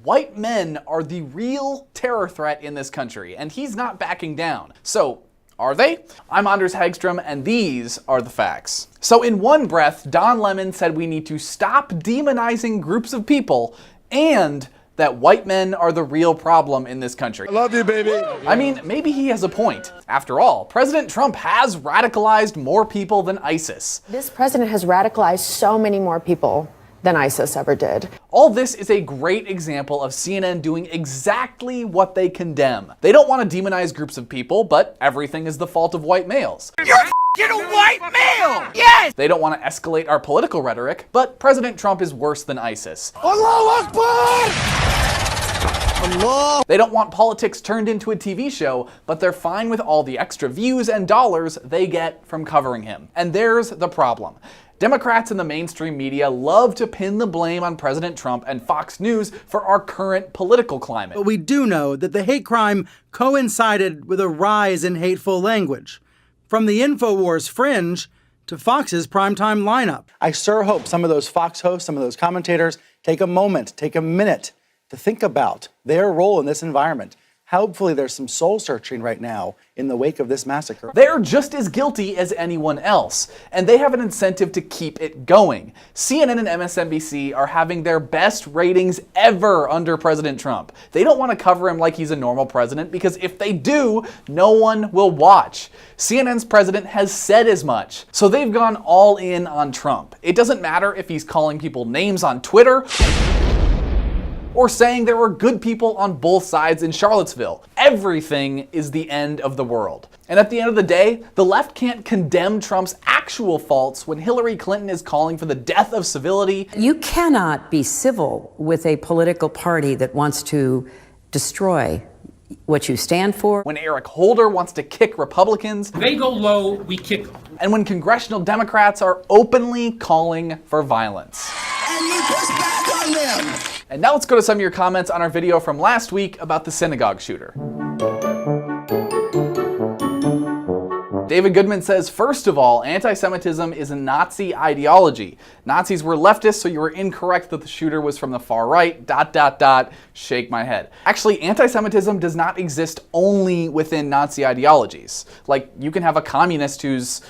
white men are the real terror threat in this country, and he's not backing down. So, are they? I'm Anders Hagstrom, and these are the facts. So in one breath, Don Lemon said we need to stop demonizing groups of people, and that white men are the real problem in this country. I love you, baby. I mean, maybe he has a point. After all, President Trump has radicalized more people than ISIS. This president has radicalized so many more people than ISIS ever did. All this is a great example of CNN doing exactly what they condemn. They don't want to demonize groups of people, but everything is the fault of white males. You're a white male! Yes! They don't want to escalate our political rhetoric, but President Trump is worse than ISIS. Allahu Akbar! Allah! They don't want politics turned into a TV show, but they're fine with all the extra views and dollars they get from covering him. And there's the problem. Democrats in the mainstream media love to pin the blame on President Trump and Fox News for our current political climate. But we do know that the hate crime coincided with a rise in hateful language, from the InfoWars fringe to Fox's primetime lineup. I sure hope some of those Fox hosts, some of those commentators take a moment, take a minute to think about their role in this environment. Hopefully there's some soul searching right now in the wake of this massacre. They're just as guilty as anyone else, and they have an incentive to keep it going. CNN and MSNBC are having their best ratings ever under President Trump. They don't want to cover him like he's a normal president, because if they do, no one will watch. CNN's president has said as much. So they've gone all in on Trump. It doesn't matter if he's calling people names on Twitter, or saying there were good people on both sides in Charlottesville. Everything is the end of the world. And at the end of the day, the left can't condemn Trump's actual faults when Hillary Clinton is calling for the death of civility. You cannot be civil with a political party that wants to destroy what you stand for. When Eric Holder wants to kick Republicans. They go low, we kick them. And when congressional Democrats are openly calling for violence. And you push back on them. And now let's go to some of your comments on our video from last week about the synagogue shooter. David Goodman says, first of all, anti-Semitism is a Nazi ideology. Nazis were leftists, so you were incorrect that the shooter was from the far right, ... Shake my head. Actually, anti-Semitism does not exist only within Nazi ideologies. Like, you can have a communist who's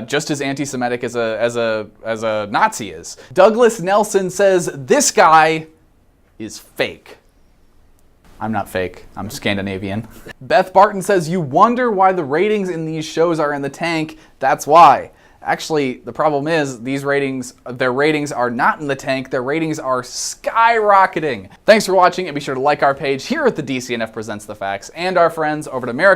just as anti-Semitic as a Nazi is. Douglas Nelson says, this guy is fake. I'm not fake, I'm Scandinavian. Beth Barton says, you wonder why the ratings in these shows are in the tank. That's why. Actually, the problem is their ratings are not in the tank, their ratings are skyrocketing. Thanks for watching, and be sure to like our page here at the DCNF Presents the Facts, and our friends over at America